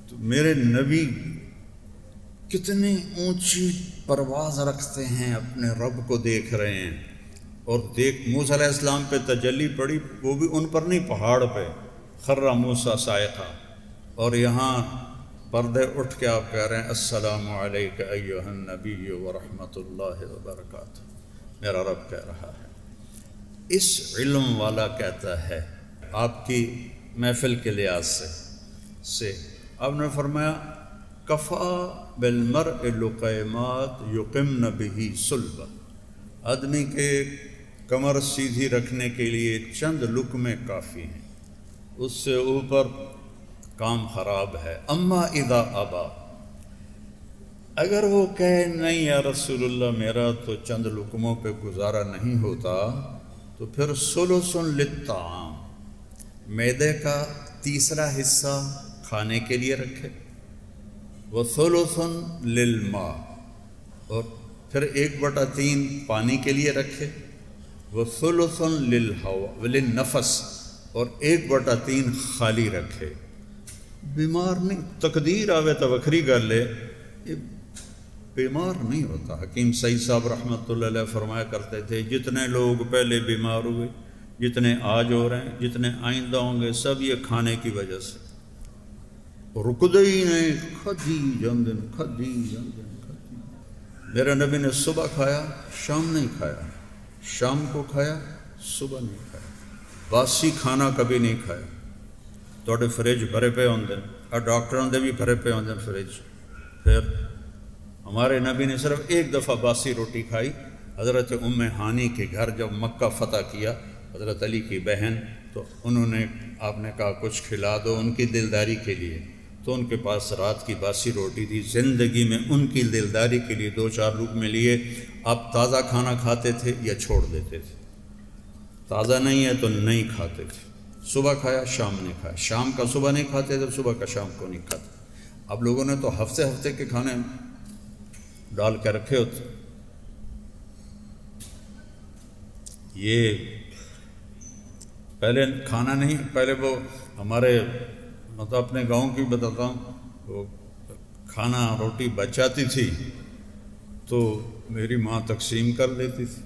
تو میرے نبی کتنی اونچی پرواز رکھتے ہیں، اپنے رب کو دیکھ رہے ہیں، اور موسیٰ علیہ السلام پہ تجلی پڑی، وہ بھی ان پر نہیں، پہاڑ پہ خر موسیٰ صاعقہ، اور یہاں پردے اٹھ کے آپ کہہ رہے ہیں السلام علیک ایھا النبی ورحمۃ اللہ وبرکاتہ. میرا رب کہہ رہا ہے. اس علم والا کہتا ہے آپ کی محفل کے لحاظ سے آپ نے فرمایا کفا بالمرء لقیمات یقمن بہ صلبہ، آدمی کے کمر سیدھی رکھنے کے لیے چند لقمے کافی ہیں، اس سے اوپر کام خراب ہے. اما اذا ابا، اگر وہ کہے نہیں یا رسول اللہ میرا تو چند لقموں پہ گزارا نہیں ہوتا، تو پھر ثلث للطعام، معدے کا تیسرا حصہ کھانے کے لیے رکھے، وثلث للماء، اور پھر 1/3 پانی کے لیے رکھے، وثلث للنفس، اور 1/3 خالی رکھے. بیمار نہیں، تقدیر آوے تو وکھری کر لے، یہ بیمار نہیں ہوتا. حکیم سعید صاحب رحمۃ اللہ علیہ فرمایا کرتے تھے جتنے لوگ پہلے بیمار ہوئے، جتنے آج ہو رہے ہیں، جتنے آئندہ ہوں گے، سب یہ کھانے کی وجہ سے. رکدے ہی نہیں، کھدی جندن کھدی جندن کھدی. میرے نبی نے صبح کھایا، شام نہیں کھایا، شام کو کھایا، صبح نہیں کھایا، باسی کھانا کبھی نہیں کھایا. توڑے فریج بھرے پہ ہوندے، اور ڈاکٹروں دے بھی بھرے پہ ہوندے فریج. پھر ہمارے نبی نے صرف ایک دفعہ باسی روٹی کھائی. حضرت ام ہانی کے گھر جب مکہ فتح کیا، حضرت علی کی بہن، تو انہوں نے آپ نے کہا کچھ کھلا دو ان کی دلداری کے لیے، تو ان کے پاس رات کی باسی روٹی تھی. زندگی میں ان کی دلداری کے لیے 2-4 لقمے لیے. آپ تازہ کھانا کھاتے تھے یا چھوڑ دیتے تھے؟ تازہ نہیں ہے تو نہیں کھاتے تھے. صبح کھایا، شام نہیں کھایا، شام کا صبح نہیں کھاتے تھے، صبح کا شام کو نہیں کھاتے. اب لوگوں نے تو ہفتے کے کھانے ڈال کے رکھے ہوتے. یہ پہلے کھانا نہیں، پہلے وہ ہمارے مطلب اپنے گاؤں کی بتاتا ہوں، وہ کھانا روٹی بچ جاتی تھی تو میری ماں تقسیم کر دیتی تھی.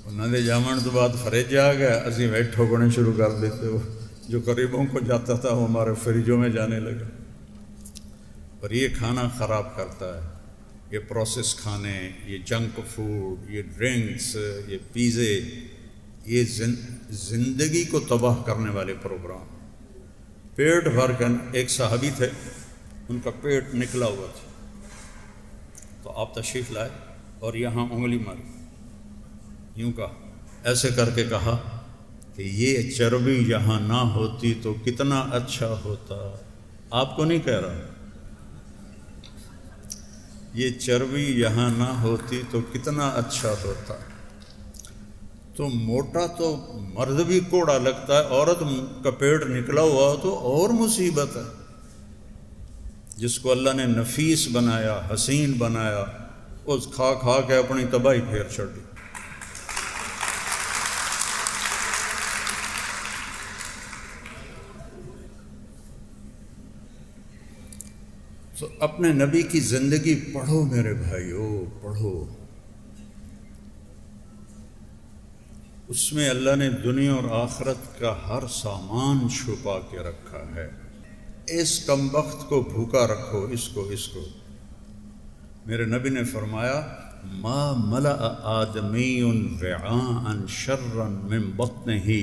انہوں نے جامن تو بعد فریج آ گیا، اسی ویٹ ٹھوکنے شروع کر دیتے. وہ جو قریبوں کو جاتا تھا وہ ہمارے فریجوں میں جانے لگا. اور یہ کھانا خراب کرتا ہے، یہ پروسیس کھانے، یہ جنک فوڈ، یہ ڈرنکس، یہ پیزے، یہ زندگی کو تباہ کرنے والے پروگرام. پیٹ بھر کر، ایک صحابی تھے ان کا پیٹ نکلا ہوا تھا، تو آپ تشریف لائے اور یہاں انگلی ماری، یوں کہا، ایسے کر کے کہا کہ یہ چربی یہاں نہ ہوتی تو کتنا اچھا ہوتا. آپ کو نہیں کہہ رہا، یہ چربی یہاں نہ ہوتی تو کتنا اچھا ہوتا. تو موٹا تو مرد بھی کوڑا لگتا ہے، عورت کا پیٹ نکلا ہوا تو اور مصیبت ہے. جس کو اللہ نے نفیس بنایا، حسین بنایا، اس کھا کھا کے اپنی تباہی پھیر چھوڑی. تو اپنے نبی کی زندگی پڑھو میرے بھائیو، پڑھو. اس میں اللہ نے دنیا اور آخرت کا ہر سامان چھپا کے رکھا ہے. اس کم بخت کو بھوکا رکھو، اس کو. میرے نبی نے فرمایا ما ملأ آدمی وعاء شرا من بطنہ،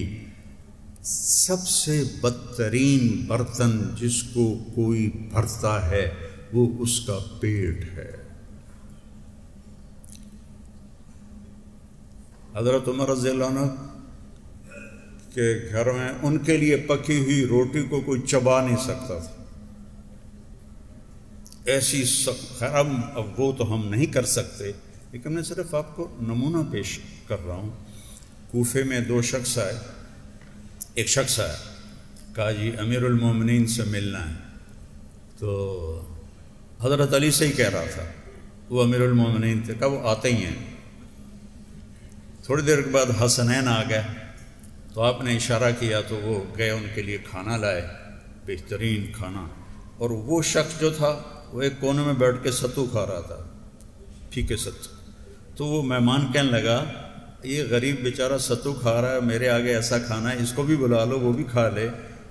سب سے بدترین برتن جس کو کوئی بھرتا ہے وہ اس کا پیٹ ہے. حضرت عمر رضی اللہ عنہ کے گھر میں ان کے لیے پکی ہوئی روٹی کو کوئی چبا نہیں سکتا تھا، ایسی خیر اب وہ تو ہم نہیں کر سکتے، لیکن میں صرف آپ کو نمونہ پیش کر رہا ہوں. کوفے میں 2 شخص آئے. ایک شخص آیا، کہا جی امیر المومنین سے ملنا ہے. تو حضرت علی سے ہی کہہ رہا تھا، وہ امیر المومنین تھے. کہا وہ آتے ہی ہیں. تھوڑی دیر کے بعد حسنین آ گئے، تو آپ نے اشارہ کیا تو وہ گئے ان کے لیے کھانا لائے. بہترین کھانا. اور وہ شخص جو تھا وہ ایک کونے میں بیٹھ کے ستو کھا رہا تھا، پھیکے ستو. تو وہ مہمان کہنے لگا یہ غریب بیچارہ ستو کھا رہا ہے، میرے آگے ایسا کھانا ہے، اس کو بھی بلا لو وہ بھی کھا لے.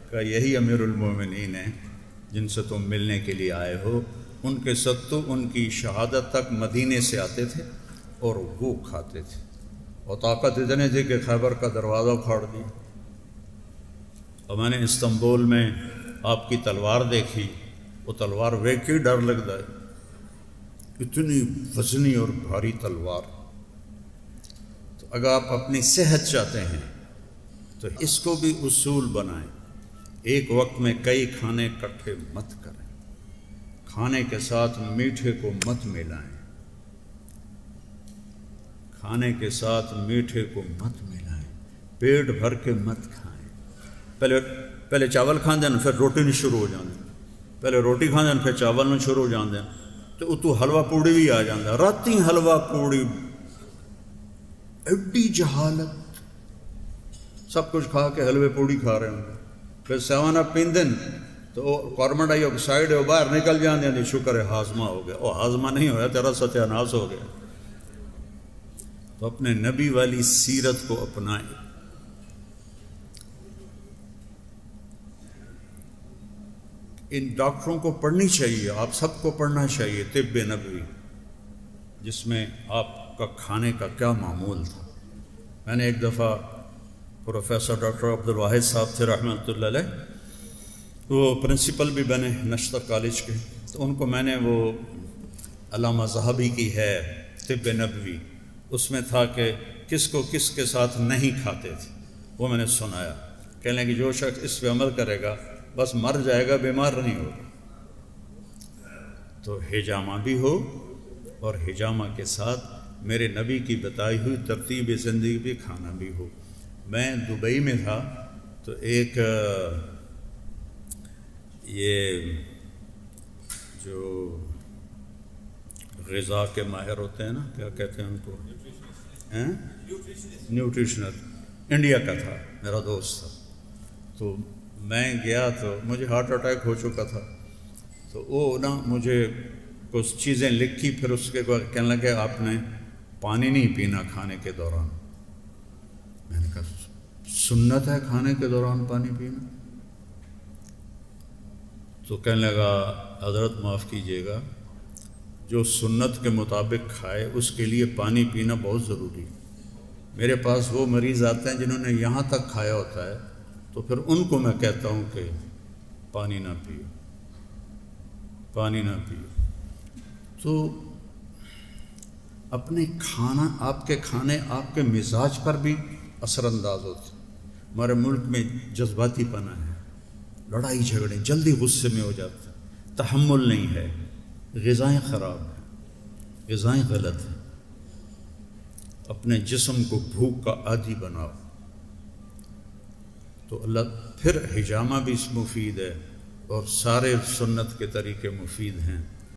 کہ یہی امیر المومنین ہیں جن سے تم ملنے کے لیے آئے ہو. ان کے ستو ان کی شہادت تک مدینے سے آتے تھے اور وہ کھاتے تھے، اور طاقت اتنے تھی کہ خیبر کا دروازہ پھاڑ دیا. اور میں نے استنبول میں آپ کی تلوار دیکھی، وہ تلوار ویکھ کے ڈر لگتا ہے، اتنی وزنی اور بھاری تلوار. تو اگر آپ اپنی صحت چاہتے ہیں تو اس کو بھی اصول بنائیں. ایک وقت میں کئی کھانے اکٹھے مت کریں، کھانے کے ساتھ میٹھے کو مت ملائیں، کھانے کے ساتھ میٹھے کو مت ملائیں، پیٹ بھر کے مت کھائیں. پہلے چاول کھاندے ہیں پھر روٹی نہیں شروع ہو جاندے، پہلے روٹی کھاندے ہیں پھر چاول نہیں شروع ہو جاندے. تو اتو حلوہ پوڑی بھی آ جاندہ، راتی حلوہ پوڑی، ایڈی جہالت. سب کچھ کھا کے حلوے پوڑی کھا رہے ہوں. پھر سیون اپ پیندن تو کاربن ڈائی آکسائڈ ہے باہر نکل جاندے ہیں. شکر ہے ہاضمہ ہو گیا. وہ ہاضمہ نہیں ہویا، تیرا ستیہ ناس ہو گیا. تو اپنے نبی والی سیرت کو اپنائیں. ان ڈاکٹروں کو پڑھنی چاہیے، آپ سب کو پڑھنا چاہیے طب نبوی، جس میں آپ کا کھانے کا کیا معمول تھا. میں نے ایک دفعہ پروفیسر ڈاکٹر عبدالواحد صاحب تھے رحمۃ اللہ علیہ، وہ پرنسپل بھی بنے نشتر کالج کے. تو ان کو میں نے وہ علامہ ذہبی کی ہے طب نبوی، اس میں تھا کہ کس کو کس کے ساتھ نہیں کھاتے تھے، وہ میں نے سنایا. کہنے کہ جو شخص اس پہ عمل کرے گا بس مر جائے گا، بیمار نہیں ہوگا. تو حجامہ بھی ہو اور حجامہ کے ساتھ میرے نبی کی بتائی ہوئی ترتیب زندگی بھی کھانا بھی ہو. میں دبئی میں تھا تو ایک یہ جو غذا کے ماہر ہوتے ہیں نا، کیا کہتے ہیں ان کو، نیوٹریشنل، انڈیا کا تھا، میرا دوست تھا. تو میں گیا تو مجھے ہارٹ اٹیک ہو چکا تھا. تو وہ نا مجھے کچھ چیزیں لکھی، پھر اس کے بعد کہنے لگے آپ نے پانی نہیں پینا کھانے کے دوران. میں نے کہا سنت ہے کھانے کے دوران پانی پینا؟ تو کہنے لگا حضرت معاف کیجیے گا، جو سنت کے مطابق کھائے اس کے لیے پانی پینا بہت ضروری. میرے پاس وہ مریض آتے ہیں جنہوں نے یہاں تک کھایا ہوتا ہے، تو پھر ان کو میں کہتا ہوں کہ پانی نہ پیو، پانی نہ پیو. تو اپنے کھانا، آپ کے کھانے آپ کے مزاج پر بھی اثر انداز ہوتے ہیں. ہمارے ملک میں جذباتی پنا ہے، لڑائی جھگڑے، جلدی غصے میں ہو جاتے ہیں، تحمل نہیں ہے، غذائیں خراب ہیں، غذائیں غلط ہیں. اپنے جسم کو بھوک کا عادی بناؤ. تو اللہ پھر حجامہ بھی مفید ہے اور سارے سنت کے طریقے مفید ہیں.